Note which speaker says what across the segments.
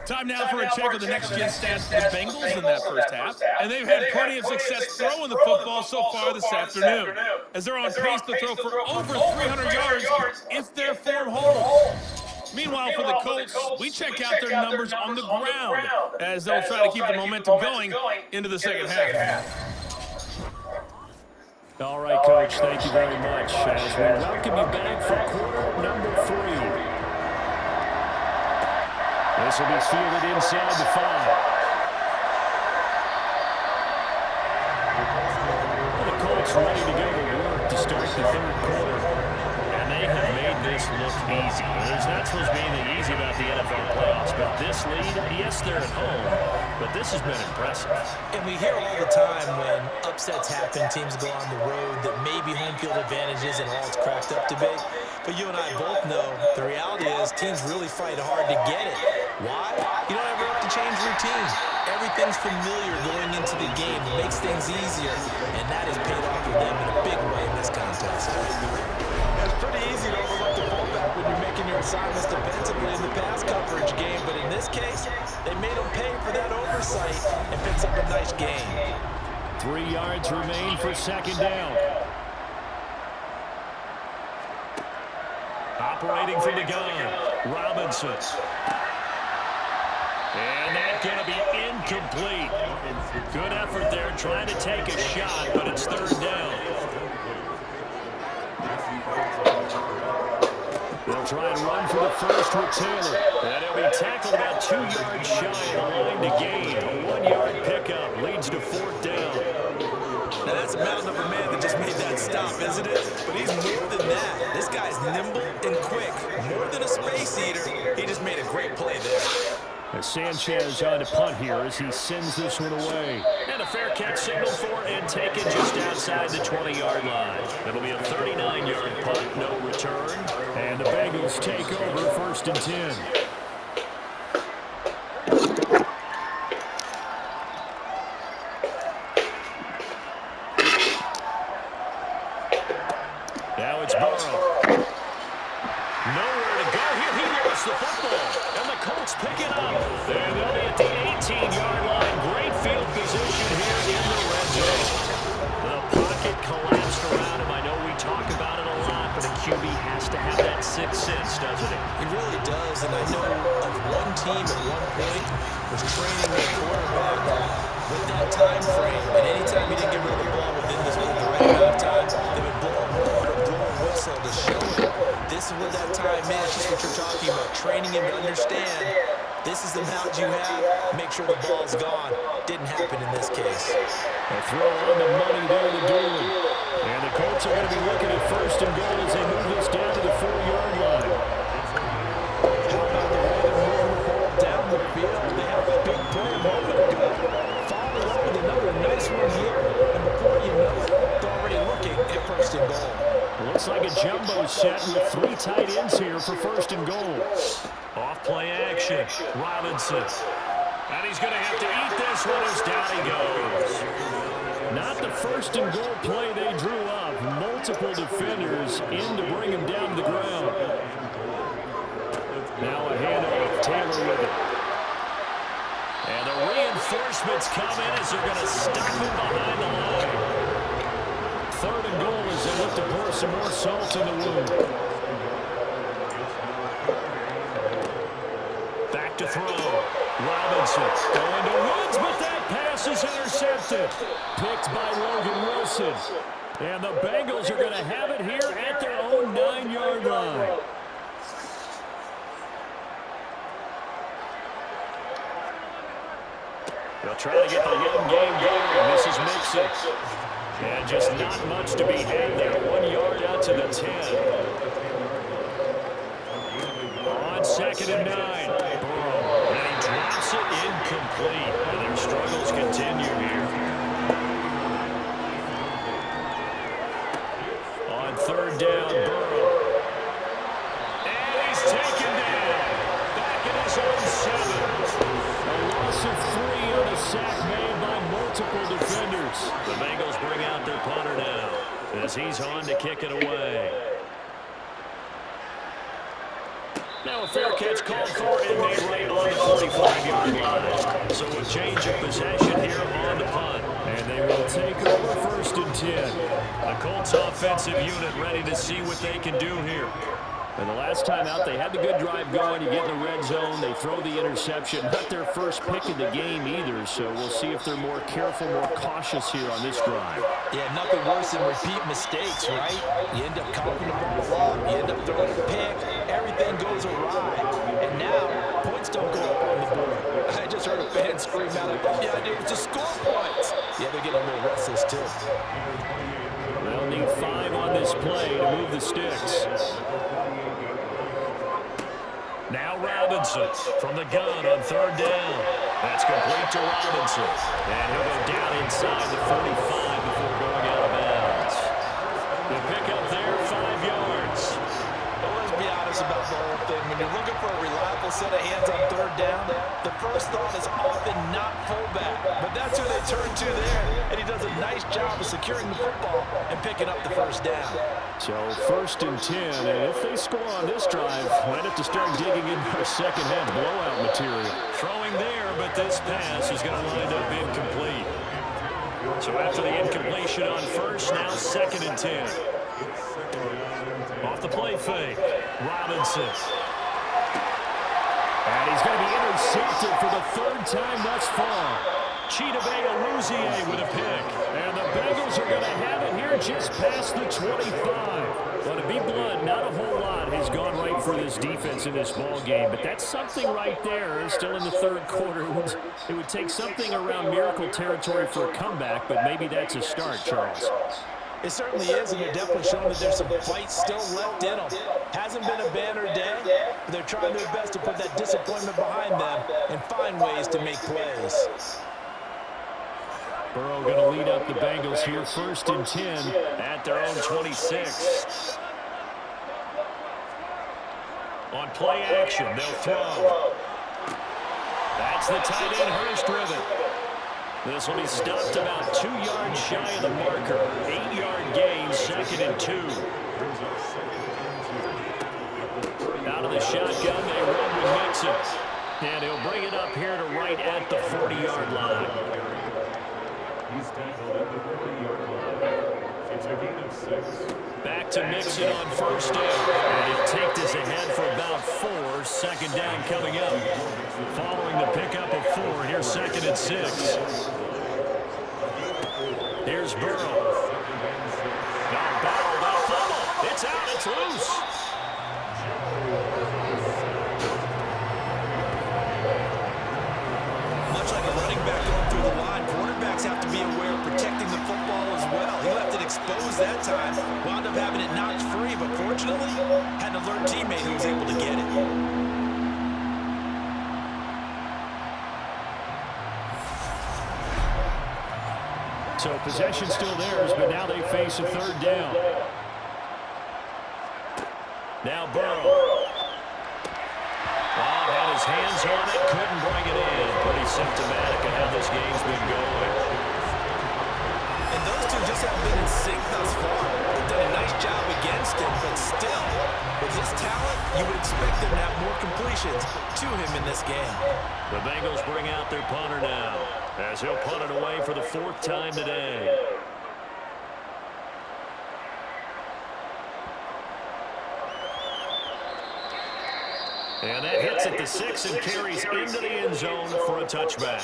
Speaker 1: Time now for a check of the next-gen stats for the Bengals in that first half. And they've had plenty of success throwing the football so far this afternoon, as they're on pace to throw for over 300 yards if their form holds. Meanwhile, for the Colts, we check out their numbers on the ground, as they'll try to keep the momentum going into the second half.
Speaker 2: All right, Coach, thank you very much. As we welcome you back for quarter number 3. This will be fielded inside the 5. The Colts ready to go to work to start the third quarter. And they have made this look easy. There's not supposed to be anything easy about the NFL playoffs, but this lead, yes, they're at home, but this has been impressive.
Speaker 3: And we hear all the time when upsets happen, teams go on the road, that maybe home field advantage isn't all it's cracked up to be. But you and I both know the reality is teams really fight hard to get it. Why? You don't ever have to change routine. Everything's familiar going into the game. It makes things easier, and that has paid off for them in a big way in this contest. It's pretty easy to overlook the fullback when you're making your assignments defensively in the pass coverage game, but in this case, they made them pay for that oversight and picks up a nice gain.
Speaker 2: 3 yards remain for second down. Operating from the gun, Robinson. And that's going to be incomplete. Good effort there trying to take a shot, but it's third down. They'll try and run for the first with Taylor. And he'll be tackled about 2 yards shy of the line to gain. A 1-yard pickup leads to fourth down.
Speaker 3: Now that's a mountain of a man that just made that stop, isn't it? But he's more than that. This guy's nimble and quick. More than a space eater. He just made a great play there.
Speaker 2: Sanchez on to punt here as he sends this one away. And a fair catch signal for and taken just outside the 20-yard line. It'll be a 39-yard punt, no return. And the Bengals take over first and 10. Now it's Burrow. Nowhere to go here. He lost the football. And the Colts pick it up. And they'll be at the 18-yard line. Great field position here in the red zone. The pocket collapsed around him. I know we talk about it a lot, but a QB has to have that sixth sense, doesn't it?
Speaker 3: He really does. And I know of one team at one point was training their quarterback with that time frame. And anytime he didn't get rid of the ball within the right amount of time, they would blow a whistle to show it. This is what that time is, just what you're talking about. Training him to understand this is the amount you have. Make sure the ball's gone. Didn't happen in this case.
Speaker 2: A throw on the money there to Dooley. And the Colts are going to be looking at first and goal as they move this down to the 4-yard line.
Speaker 3: How about the way they're moving the ball down the field? They have a big play a moment ago. Follow up with another nice one here. And before you know it, they're already looking at first and goal.
Speaker 2: Looks like a jumbo set with 3 tight ends here for first and goal. Off play action. Robinson. And he's going to have to eat this one as down he goes. Not the first and goal play they drew up. Multiple defenders in to bring him down to the ground. Now a handoff. Taylor with it. And the reinforcements come in as they're going to stop him behind the line. Third and goal as they look to pour some more salt in the wound. Back to throw. Robinson going to Woods, but that pass is intercepted. Picked by Logan Wilson. And the Bengals are going to have it here at their own 9-yard line. They'll try to get the long game going. This is Mixon. And just not much to be had there. 1 yard out to the 10. On second and 9. Burrow. And he drops it incomplete. And their struggles continue here. On third down, Burrow. And he's taken down. Back in his own 7. A loss of 3 on a sack made by multiple defenders. The Bengals bring out their punter now as he's on to kick it away. Now a fair catch called for and made right on the 45-yard line. So a change of possession here on the punt. And they will take over 1st and 10. The Colts offensive unit ready to see what they can do here.
Speaker 4: And the last time out, they had the good drive going. You get in the red zone, they throw the interception. Not their first pick of the game either, so we'll see if they're more careful, more cautious here on this drive.
Speaker 3: Yeah, nothing worse than repeat mistakes, right? You end up coughing the ball up, you end up throwing a pick, everything goes awry. And now, points don't go up on the board. I just heard a fan scream out, the idea was to score points. Yeah, they're getting a little restless too.
Speaker 4: They'll need 5 on this play to move the sticks.
Speaker 2: Now Robinson from the gun on 3rd down. That's complete to Robinson. And he'll go down inside the 45 before going out of bounds. The pickup there, 5 yards.
Speaker 3: Well, let's be honest about the whole thing. When you're looking for a reliable set of hands on 3rd down, the first thought is often not fullback. But that's who they turn to there. And he does a nice job of securing the football and picking up the 1st down.
Speaker 4: So 1st and 10, and if they score on this drive, might have to start digging in for second-half blowout material.
Speaker 2: Throwing there, but this pass is going to wind up incomplete. So after the incompletion on 1st, now 2nd and 10. Off the play fake, Robinson.
Speaker 4: And he's going to be intercepted for the 3rd time thus far.
Speaker 2: Chidobe Awuzie with a pick.
Speaker 4: And the Bengals are going to have it here just past the 25. Well, to be blunt, not a whole lot has gone right for this defense in this ball game, but that's something right there. Still in the 3rd quarter. It would take something around miracle territory for a comeback, but maybe that's a start, Charles.
Speaker 3: It certainly is, and they're definitely showing that there's some fight still left in them. Hasn't been a banner day, but they're trying their best to put that disappointment behind them and find ways to make plays.
Speaker 4: Burrow going to lead up the Bengals here, 1st and 10
Speaker 2: at their own 26. On play action, they'll throw. That's the tight end Hurst driven. This will be stopped about 2 yards shy of the marker. 8-yard gain, 2nd and 2. Out of the shotgun, they run with Mixon. And he'll bring it up here to right at the 40-yard line. Back to Mixon on 1st down. And he'll take this ahead for about 4. 2nd down coming up. Following the pickup of 4, here's 2nd and 6. Here's Burrow. Got battled by fumble. It's out. It's loose.
Speaker 3: Much like a running back going through the line, quarterbacks have to be aware of protecting the football as well. He left it exposed that time, wound up having it knocked free, but fortunately, had an alert teammate who was able to get it.
Speaker 4: So possession still theirs, but now they face a 3rd down.
Speaker 2: Now Burrow. Had his hands on it, couldn't bring it in. Pretty symptomatic of how this game's been going.
Speaker 3: And those two just haven't been in sync thus far. They've done a nice job against him, but still, with his talent, you would expect them to have more completions to him in this game.
Speaker 2: The Bengals bring out their punter now, as he'll punt it away for the 4th time today. And that hits at the 6 and carries into the end zone for a touchback.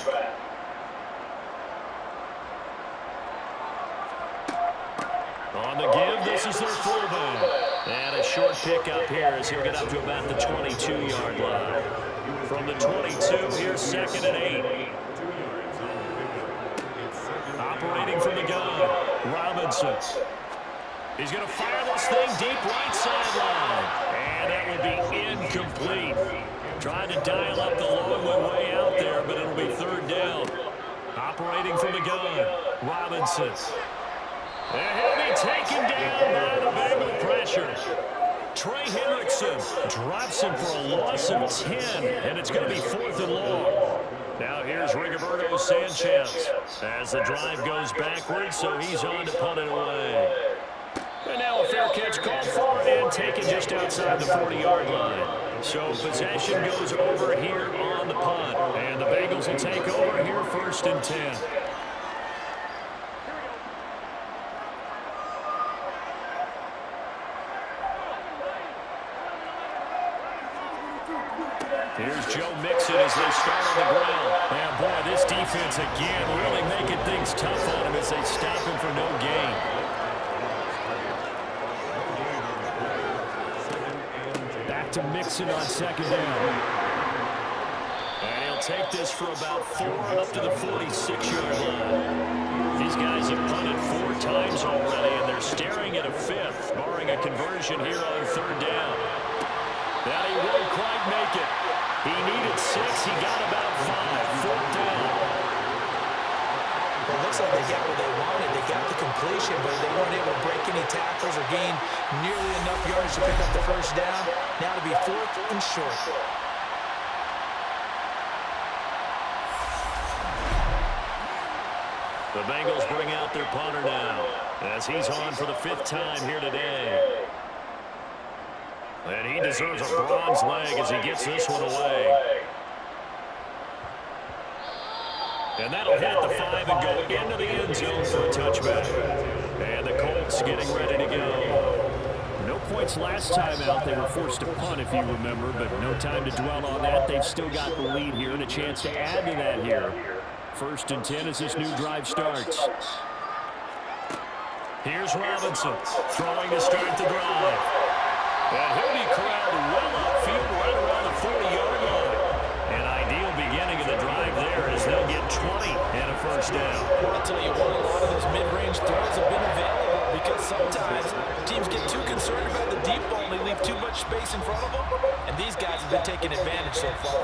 Speaker 2: On the give, this is their fullback. And a short pickup here as he'll get up to about the 22-yard line. From the 22, here's 2nd and 8. Operating from the gun, Robinson. He's going to fire this thing deep right sideline. And that will be incomplete. Trying to dial up the long one way out there, but it'll be 3rd down. Operating from the gun, Robinson. And he'll be taken down by the Bengal pressure. Trey Hendrickson drops him for a loss of 10, and it's going to be 4th and long. Now here's Rigoberto Sanchez as the drive goes backwards, so he's on to punt it away. And now a fair catch called for and taken just outside the 40-yard line.
Speaker 4: So possession goes over here on the punt. And the Bengals will take over here 1st and 10. Here's Joe Mixon as they start on the ground. And boy, this defense again really making things tough on him as they stop him for no gain. Back to Mixon on 2nd down. And he'll take this for about 4 up to the 46-yard line. These guys have punted 4 times already, and they're staring at a 5th, barring a conversion here on 3rd down. That he won't quite make it. He needed 6. He got about 5. 4th down.
Speaker 3: Well, it looks like they got what they wanted. They got the completion, but they weren't able to break any tackles or gain nearly enough yards to pick up the 1st down. Now to be 4th and short.
Speaker 4: The Bengals bring out their punter now as he's on for the 5th time here today. And he deserves a bronze leg as he gets this one away. And that'll hit the 5 and go into the end zone for a touchback. And the Colts getting ready to go. No points last time out. They were forced to punt, if you remember, but no time to dwell on that. They've still got the lead here and a chance to add to that here. 1st and 10 as this new drive starts. Here's Robinson throwing to start the drive. And he'll be corralled well upfield right around the 40-yard line. An ideal beginning of the drive there as they'll get 20 and a 1st down.
Speaker 3: I'll tell you what, a lot of those mid-range throws have been available because sometimes teams get too concerned about the deep ball and they leave too much space in front of them. And these guys have been taking advantage so far.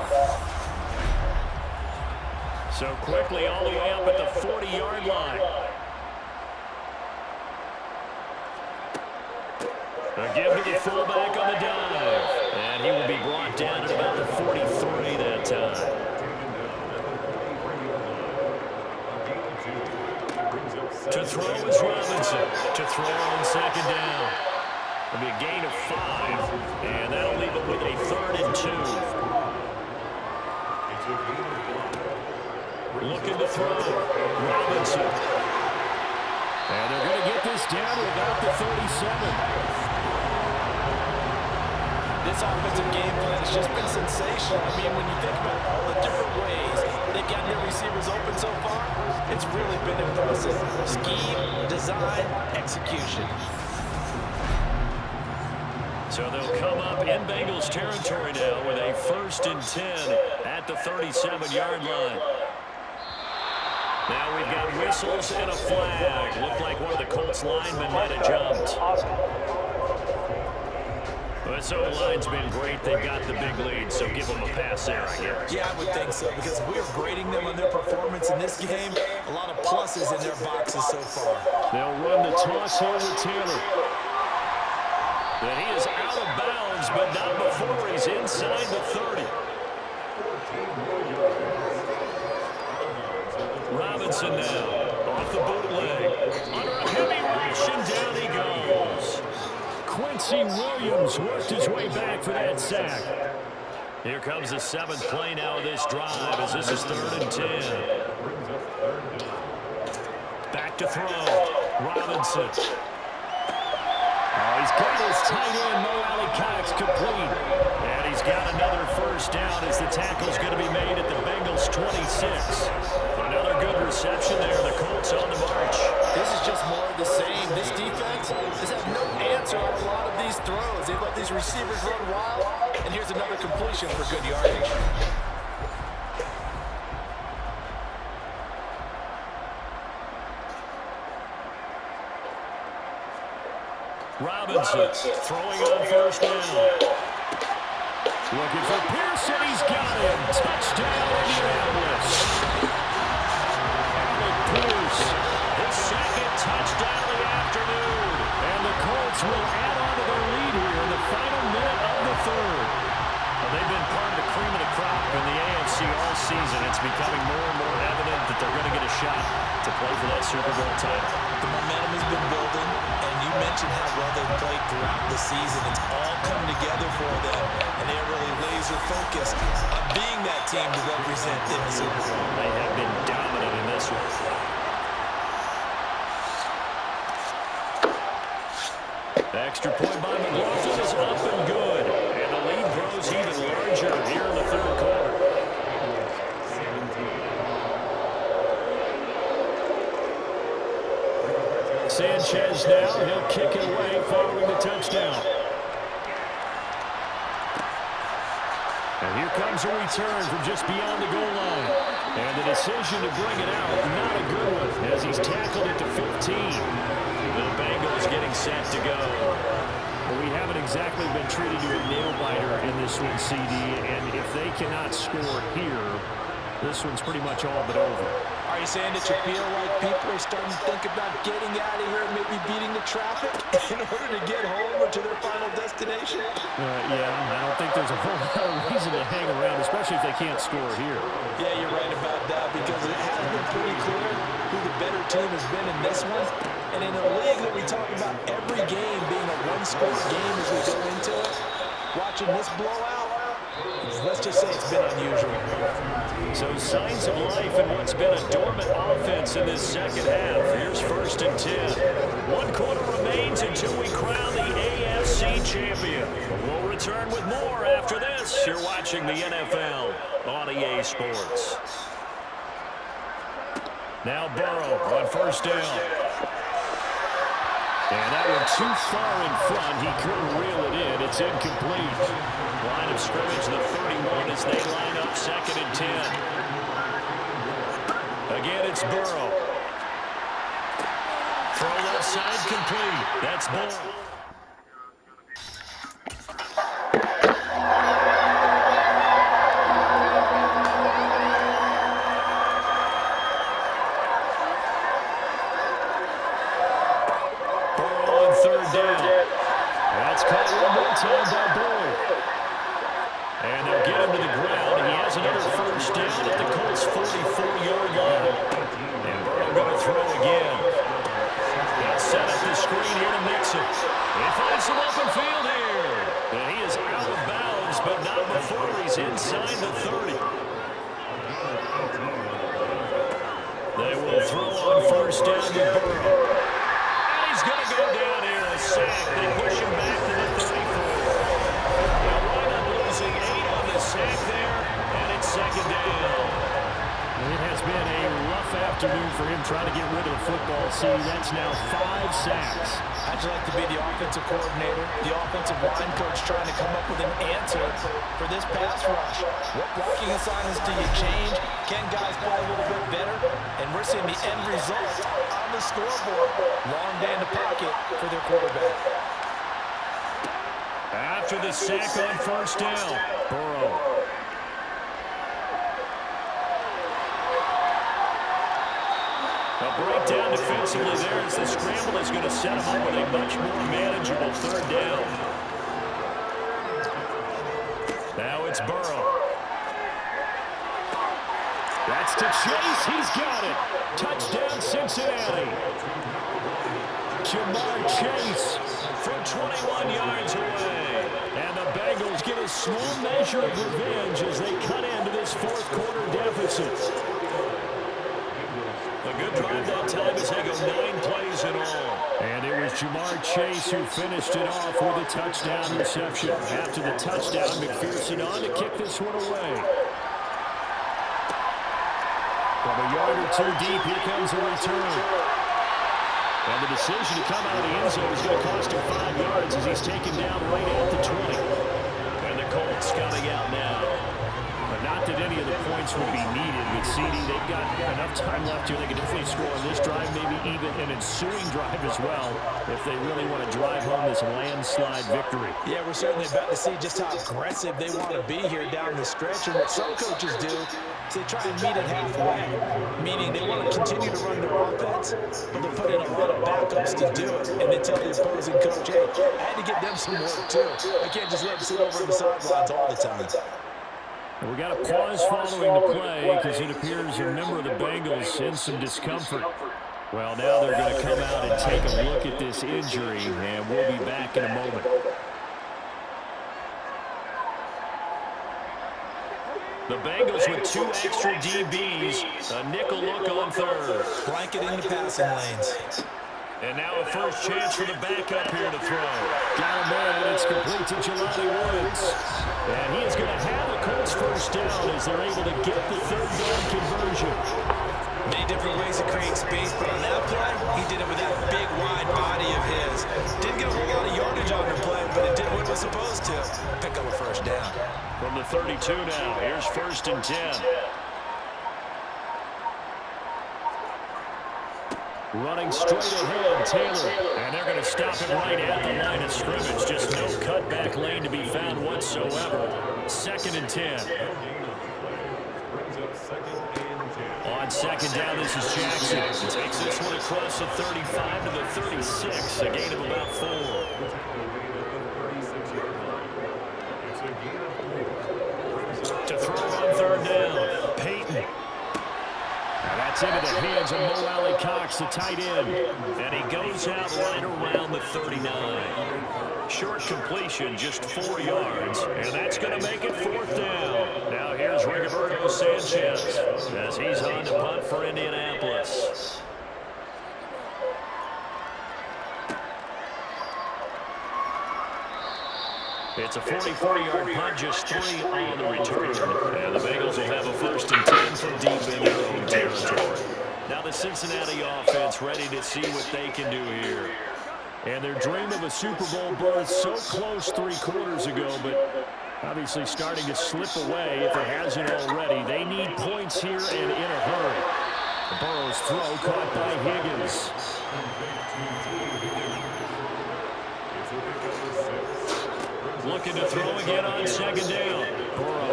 Speaker 4: So quickly all the way up at the 40-yard line. A give to the fullback on the dive. And he will be brought down at about the 43 that time. To throw is Robinson. To throw on 2nd down. It'll be a gain of 5. And that'll leave it with a 3rd and 2. Looking to throw. Robinson. And they're going to get this down to about the 37.
Speaker 3: This offensive game plan has just been sensational. I mean, when you think about all the different ways they've gotten their receivers open so far, it's really been impressive. Scheme, design, execution.
Speaker 4: So they'll come up in Bengals territory now with a 1st and 10 at the 37-yard line. Now we've got whistles and a flag. Looked like one of the Colts linemen might have jumped. This O-line's been great. They've got the big lead, so give them a pass there, I guess.
Speaker 3: Yeah, I would think so, because we're grading them on their performance in this game. A lot of pluses in their boxes so far.
Speaker 4: They'll run the toss here with Taylor. And he is out of bounds, but not before he's inside the 30. Robinson now, off the bootleg. Under a heavy rush, and down he goes. Quincy Williams worked his way back for that sack. Here comes the 7th play now of this drive as this is 3rd and 10. Back to throw. Robinson. Oh, he's got his tight end, Mo Alley-Cox, complete. And he's got another 1st down as the tackle's going to be made at the Bengals 26. Another good reception there. The Colts on the march.
Speaker 3: This is just more of the same. This defense has had no answer on a lot of these throws. They let these receivers run wild, and here's another completion for good yardage.
Speaker 4: Robinson throwing on 1st down. Looking for Pearson. He's got him. Touchdown, Indianapolis. Alec Pierce, his 2nd touchdown of the afternoon. And the Colts will add on to their lead here in the final minute of the 3rd. Well, they've been part of the cream of the crop in the AFC all season. It's becoming more and more evident that they're going to get a shot to play for that Super Bowl title.
Speaker 3: The momentum has been building, and you you mentioned how well they've played throughout the season. It's all come together for them, and they're really laser focused on being that team to represent in the Super Bowl.
Speaker 4: They have been dominant in this one. The extra point by McLaughlin is up and good. And the lead grows even larger here in the third quarter. Sanchez now, he'll kick it away following the touchdown. And here comes a return from just beyond the goal line. And the decision to bring it out, not a good one, as he's tackled it to 15. The Bengals getting set to go. Well, we haven't exactly been treated to a nail-biter in this one, CD, and if they cannot score here, this one's pretty much all but over.
Speaker 3: Are you saying that you feel like people are starting to think about getting out of here and maybe beating the traffic in order to get home or to their final destination?
Speaker 4: Yeah, I don't think there's a whole lot of reason to hang around, especially if they can't score here.
Speaker 3: Yeah, you're right about that, because it has been pretty clear who the better team has been in this one. And in a league that we talk about every game being a one-score game as we go into it, watching this blowout, let's just say it's been unusual.
Speaker 4: So signs of life in what's been a dormant offense in this second half. Here's 1st and 10. 1 quarter remains until we crown the AFC champion. We'll return with more after this. You're watching the NFL on EA Sports. Now Burrow on 1st down. And that one too far in front. He couldn't reel it in. It's incomplete. Line of scrimmage, the 31 as they line up 2nd and 10. Again, it's Burrow. Throw left side complete. That's Burrow. And they'll get him to the ground. He has another 1st down at the Colts' 44-yard line. And Burrow going to throw again. He'll set up the screen here to Mixon. He finds some open field here. And he is out of bounds, but not before he's inside the 30. They will throw on 1st down to Burrow. And he's going to go down here, a sack. They push him back to the 34. Sack there, and it's 2nd down. It has been a rough afternoon for him trying to get rid of the football. See, that's now 5 sacks.
Speaker 3: How'd you like to be the offensive coordinator, the offensive line coach trying to come up with an answer for this pass rush? What blocking assignments do you change? Can guys play a little bit better? And we're seeing the end result on the scoreboard. Long day in the pocket for their quarterback.
Speaker 4: After the sack on 1st down, Burrow. A breakdown defensively there as the scramble is going to set him up with a much more manageable 3rd down. Now it's Burrow. That's to Chase. He's got it. Touchdown, Cincinnati. Jamar Chase from 21 yards away. And the Bengals get a small measure of revenge as they cut into this 4th quarter deficit. A good drive that time as they go 9 plays in all. And it was Jamar Chase who finished it off with a touchdown reception. After the touchdown, McPherson on to kick this one away. From a yard or 2 deep, here comes a return. And the decision to come out of the end zone is going to cost him 5 yards as he's taken down right at the 20. And the Colts coming out now. But not that any of the points would be needed with CD. They've got enough time left here. They can definitely score on this drive, maybe even an ensuing drive as well, if they really want to drive home this landslide victory.
Speaker 3: Yeah, we're certainly about to see just how aggressive they want to be here down the stretch. And what some coaches do is they try and meet it halfway, meaning they want to continue to run their offense, but they put in a lot of backups to do it. And they tell the opposing coach, hey, I had to get them some work too. I can't just let them sit over on the sidelines all the time.
Speaker 4: We got a pause following the play because it appears a member of the Bengals in some discomfort. Well, now they're going to come out and take a look at this injury, and we'll be back in a moment. The Bengals with 2 extra DBs, a nickel look on third.
Speaker 3: Blanketing the passing lanes.
Speaker 4: And now a first chance for the backup here to throw. Got him there, and it's complete to Jelani Woods. And he is going to have the Colts first down as they're able to get the third down conversion.
Speaker 3: Many different ways to create space, but on that play, he did it with that big, wide body of his. Didn't get a whole lot of yardage on the play, but it did what it was supposed to. Pick up a first down.
Speaker 4: From the 32 now, here's 1st and 10. Running straight ahead, Taylor. And they're going to stop him right at the line of scrimmage. Just no cutback lane to be found whatsoever. 2nd and 10. On 2nd down, this is Jackson. Takes this one across the 35 to the 36. A gain of about 4. To throw on 3rd down, Peyton. That's into the hands of Mo Alley-Cox, the tight end. And he goes out right around the 39. Short completion, just 4 yards. And that's going to make it 4th down. Now here's Rigoberto Sanchez as he's on to punt for Indianapolis. It's a 44-yard punt, just 3 on the return. And the Bengals will have a 1st and 10 from deep in their own territory. Now the Cincinnati offense ready to see what they can do here. And their dream of a Super Bowl berth so close 3 quarters ago, but obviously starting to slip away if it hasn't already. They need points here and in a hurry. Burrow's throw caught by Higgins. Looking to throw again on 2nd down. Burrow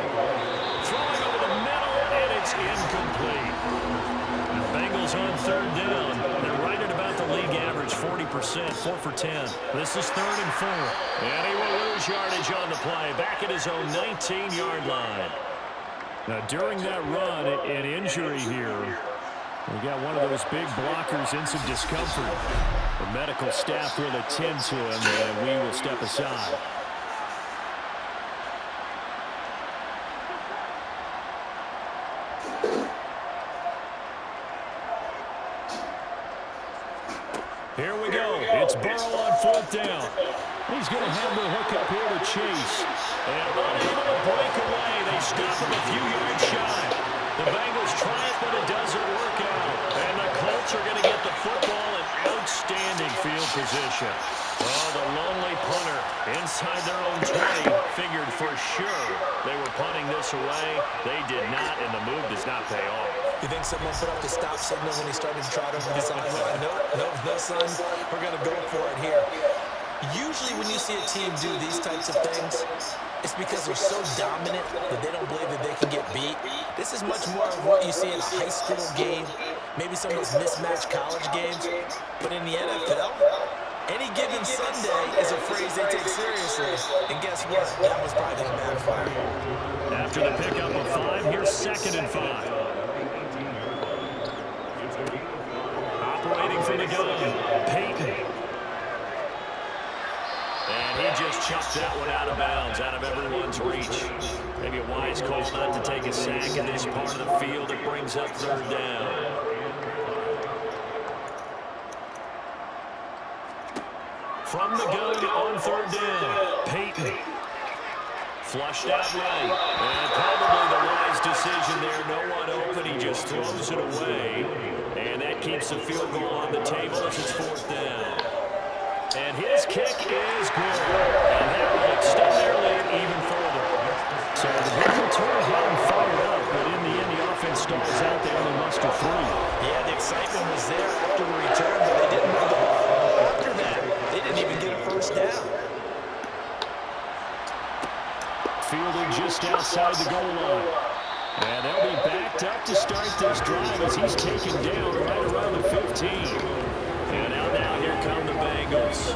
Speaker 4: throwing over the middle, and it's incomplete. The Bengals on 3rd down. They're right at about the league average, 40%, 4 for 10. This is 3rd and 4. And he will lose yardage on the play, back at his own 19-yard line. Now, during that run, an injury here. We got one of those big blockers in some discomfort. The medical staff will attend to him, and we will step aside. Here we go. It's Burrow on 4th down. He's going to have the hook up here to Chase. And unable to break away. They stop him a few yards shy. The Bengals try it, but it doesn't work out. And the Colts are going to get the football in outstanding field position. Oh, the lonely punter inside their own 20 figured for sure they were punting this away. They did not, and the move does not pay off.
Speaker 3: You think someone put up the stop signal when he started to trot over the sideline? No, son. We're going to go for it here. Usually when you see a team do these types of things, it's because they're so dominant that they don't believe that they can get beat. This is much more of what you see in a high school game, maybe some of those mismatched college games. But in the NFL, any given Sunday is a phrase they take seriously. And guess what? That was probably going to backfire.
Speaker 4: After the pickup of 5, here's 2nd and 5. Operating from the gun, Peyton. And he just chucked that one out of bounds, out of everyone's reach. Maybe a wise call not to take a sack in this part of the field. It brings up 3rd down. From the gun on 3rd down, Peyton. Flushed out right. And probably the wise decision there. No one open. He just throws it away. And that keeps the field goal on the table as it's 4th down. And his kick is good. And that will extend their lead even further. So the return had him fired up, but in the end, the offense stalls out there on the muster 3.
Speaker 3: Yeah, the excitement was there after the return, but they didn't move the ball. After that, they didn't even get a first down.
Speaker 4: Fielded just outside the goal line. And they'll be backed up to start this drive as he's taken down right around the 15. And now here come the Bengals.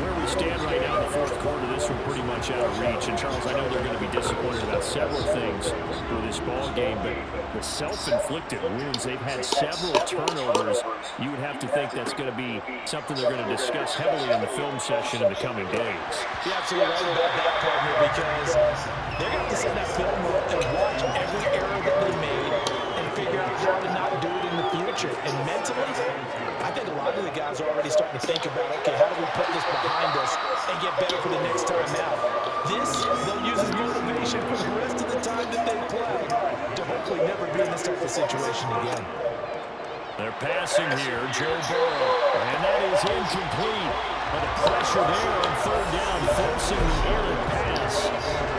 Speaker 4: Where we stand right now in the 4th quarter, this one pretty much out of reach. And, Charles, I know they're going to be disappointed about several things for this ball game, but the self-inflicted wounds, they've had several turnovers. You would have to think that's going to be something they're going to discuss heavily in the film session in the coming days.
Speaker 3: You're absolutely right about that, partner, because they're going to have to sit in that film room and watch every error that they made and figure out how to not do it in the future. And mentally, I think a lot of the guys are already starting to think about, okay, how do we put this behind us and get better for the next time out? This, they'll use as motivation for the rest of the time that they play to hopefully never be in this type of situation again.
Speaker 4: They're passing here, Joe Burrow, and that is incomplete. But the pressure there on third down, forcing the errant pass.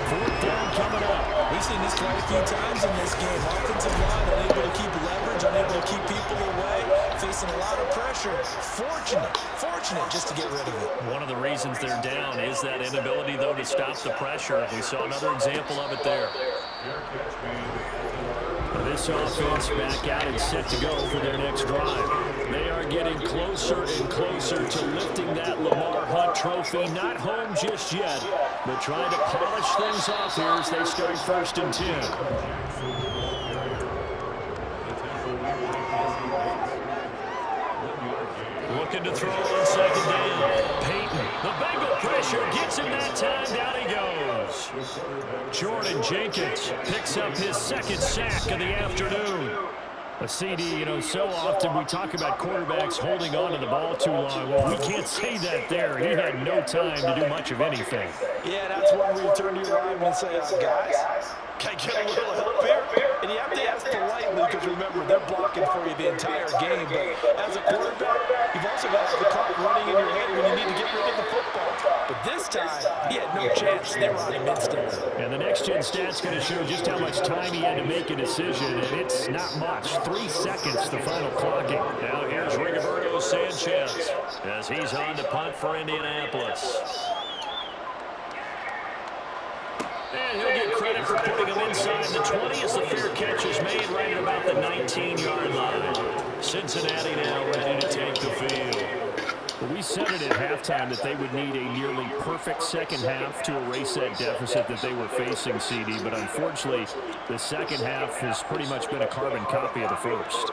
Speaker 4: Fourth down coming up.
Speaker 3: We've seen this quite a few times in this game. Offensive line unable to keep leverage, unable to keep people away, facing a lot of pressure. Fortunate just to get rid of it.
Speaker 4: One of the reasons they're down is that inability, though, to stop the pressure. We saw another example of it there. This offense back out and set to go for their next drive. They are getting closer and closer to lifting that Lamar Hunt trophy. Not home just yet, but trying to polish things off here as they start 1st and 10. Looking to throw on 2nd down. Peyton, the Bengal pressure gets him that time. Down he goes. Jordan Jenkins picks up his 2nd sack of the afternoon. A CD, so often we talk about quarterbacks holding on to the ball too long. Well, we can't say that there. He had no time to do much of anything.
Speaker 3: Yeah, that's when we turn to your lineman and say, guys, can I get a little help here? And you have to ask politely because, remember, they're blocking for you the entire game. But as a quarterback, you've also got the clock running in your head when you need to get rid of the football. But this time, he had no chance. They were on him instantly.
Speaker 4: And the next-gen stat's going to show just how much time he had to make a decision, and it's not much. 3 seconds, the final clocking. Now here's Rigoberto Sanchez as he's on to punt for Indianapolis. And he'll get credit for putting him inside the 20 as the fair catch is made right at about the 19-yard line. Cincinnati now ready to take the field. Well, we said it at halftime that they would need a nearly perfect second half to erase that deficit that they were facing, CD. But unfortunately, the second half has pretty much been a carbon copy of the first.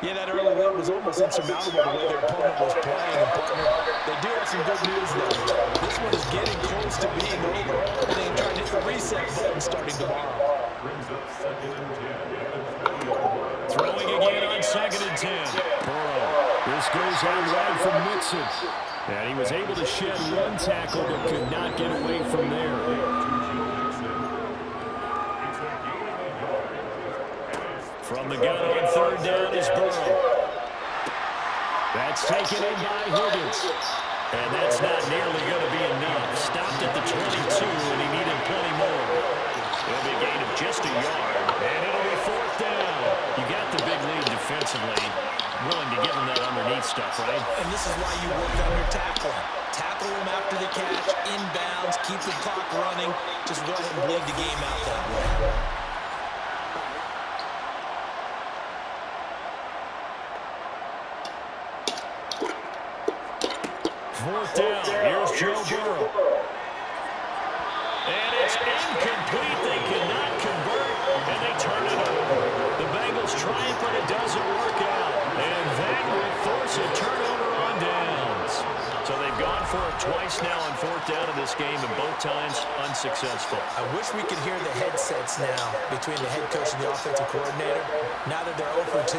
Speaker 3: Yeah, that early lead was almost insurmountable the way their opponent was playing. And partner, they do have some good news, though. This one is getting close to being over. And they can try to hit the reset button starting tomorrow.
Speaker 4: Throwing again on 2nd and 10. Burrow. This goes out wide from Mixon. And he was able to shed one tackle but could not get away from there. From the gun on 3rd down is Burrow. That's taken in by Higgins. And that's not nearly going to be enough. Stopped at the 22, and he needed plenty more. It'll be a gain of just a yard, and it'll be 4th down. You got the big lead defensively. Willing to give him that underneath stuff, right?
Speaker 3: And this is why you work on your tackling. Tackle him after the catch, inbounds, keep the clock running. Just go ahead and bleed the game out that way.
Speaker 4: Fourth down. Here's Joe Burrow. And it's incomplete. They cannot convert, and they turn it over. The Bengals try it, but it doesn't work out. And that will force a turnover on downs. So they've gone for it twice now on 4th down in this game, and both times unsuccessful.
Speaker 3: I wish we could hear the headsets now between the head coach and the offensive coordinator. Now that they're 0 for 2,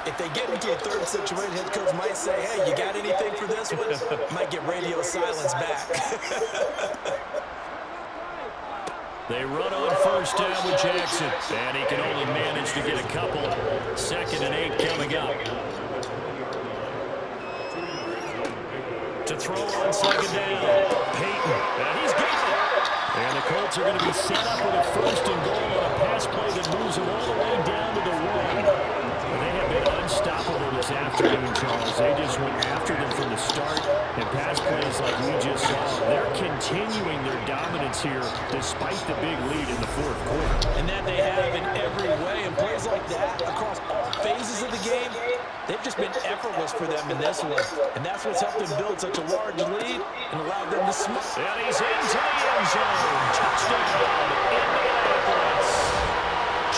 Speaker 3: if they get into a third situation, head coach might say, hey, you got anything for this one? Might get radio silence back.
Speaker 4: They run on 1st down with Jackson, and he can only manage to get a couple. 2nd and 8 coming up. To throw on 2nd down, Peyton, and he's got it. And the Colts are going to be set up with a 1st and goal on a pass play that moves them all the way down to the 1. They have been unstoppable this afternoon, Charles. They just went after them from the start, and pass plays like we just saw. They're continuing their dominance here despite the big lead in the 4th quarter.
Speaker 3: And that they have in every way. And plays like that across all phases of the game, they've just been effortless for them in this one. And that's what's helped them build such a large lead and allowed them to smash.
Speaker 4: And he's into the end zone. Touchdown, Indianapolis.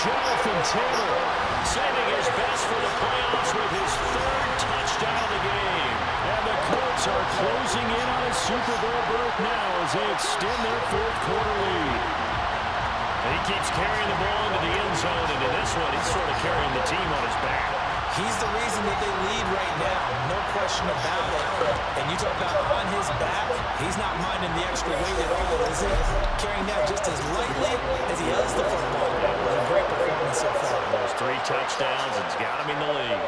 Speaker 4: Jonathan Taylor, saving his best for the playoffs with his third touchdown of the game. And the Colts are closing in on a Super Bowl berth now as they extend their fourth quarter lead. And he keeps carrying the ball into the end zone, and in this one, he's sort of carrying the team on his back.
Speaker 3: He's the reason that they lead right now, no question about it. And you talk about on his back, he's not minding the extra weight at all, is he? Carrying that just as lightly as he does the football. A great performance so far.
Speaker 4: Those 3 touchdowns, it's got him in the lead.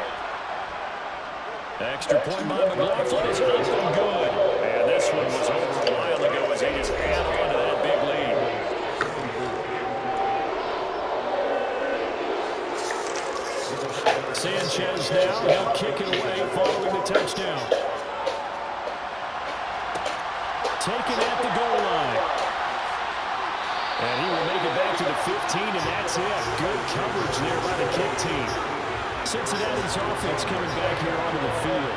Speaker 4: Extra point by McLaughlin is up and good. And this one was over a while ago as he just held on to that big lead. Sanchez now, he'll kick it away following the touchdown. Taken at the goal line. And he will make it back to the 15, and that's it. Good coverage there by the kick team. Cincinnati's offense coming back here onto the field.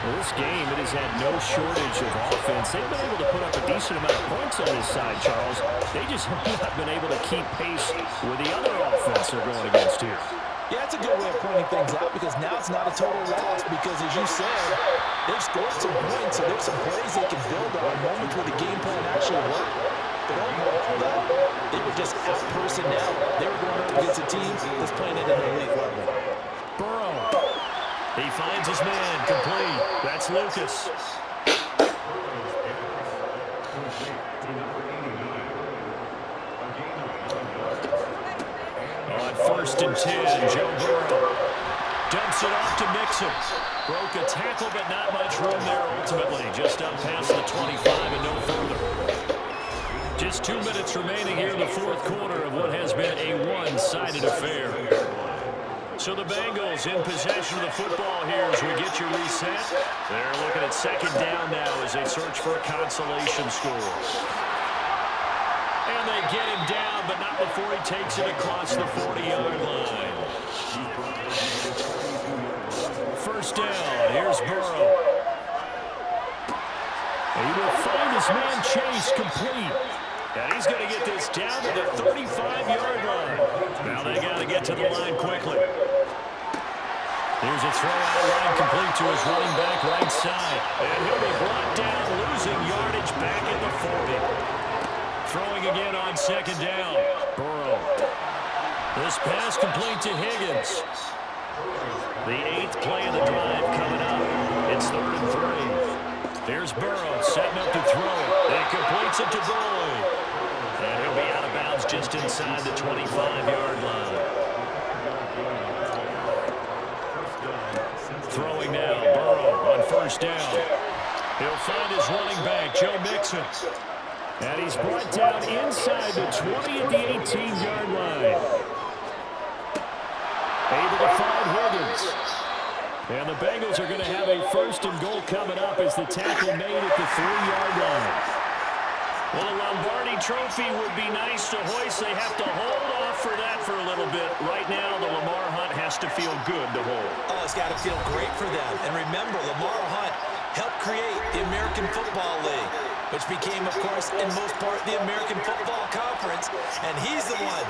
Speaker 4: Well, this game, it has had no shortage of offense. They've been able to put up a decent amount of points on this side, Charles. They just have not been able to keep pace with the other offense they're going against here.
Speaker 3: Yeah, that's a good way of pointing things out because now it's not a total loss because, as you said, they've scored some points, so there's some plays they can build on, moments where the game plan actually worked. But overall, though, they were just out-personnel. They were going up against a team that's playing at an elite level.
Speaker 4: Burrow. He finds his man, complete. That's Lucas. On 1st and 10, Joe Burrow dumps it off to Mixon. Broke a tackle, but not much room there ultimately. Just up past the 25 and no further. Just 2 minutes remaining here in the fourth quarter of what has been a one-sided affair. So the Bengals in possession of the football here as we get your reset. They're looking at 2nd down now as they search for a consolation score. And they get him down, but not before he takes it across the 40-yard line. 1st down, here's Burrow. He will find his man Chase complete. And he's going to get this down to the 35-yard line. Now they got to get to the line quickly. Here's a throw out line complete to his running back right side. And he'll be brought down, losing yardage back at the 40. Throwing again on 2nd down. Burrow. This pass complete to Higgins. The 8th play of the drive coming up. It's 3rd and 3. Here's Burrow setting up to throw. He completes it to Gurley. And he'll be out of bounds just inside the 25-yard line. Throwing now, Burrow on 1st down. He'll find his running back, Joe Mixon. And he's brought down inside the 20 at the 18-yard line. Able to find Higgins. And the Bengals are going to have a 1st and goal coming up as the tackle made at the 3-yard line. Well, a Lombardi trophy would be nice to hoist. They have to hold off for that for a little bit. Right now, the Lamar Hunt has to feel good to hold.
Speaker 3: Oh, it's got to feel great for them. And remember, Lamar Hunt helped create the American Football League, which became, of course, in most part, the American Football Conference. And he's the one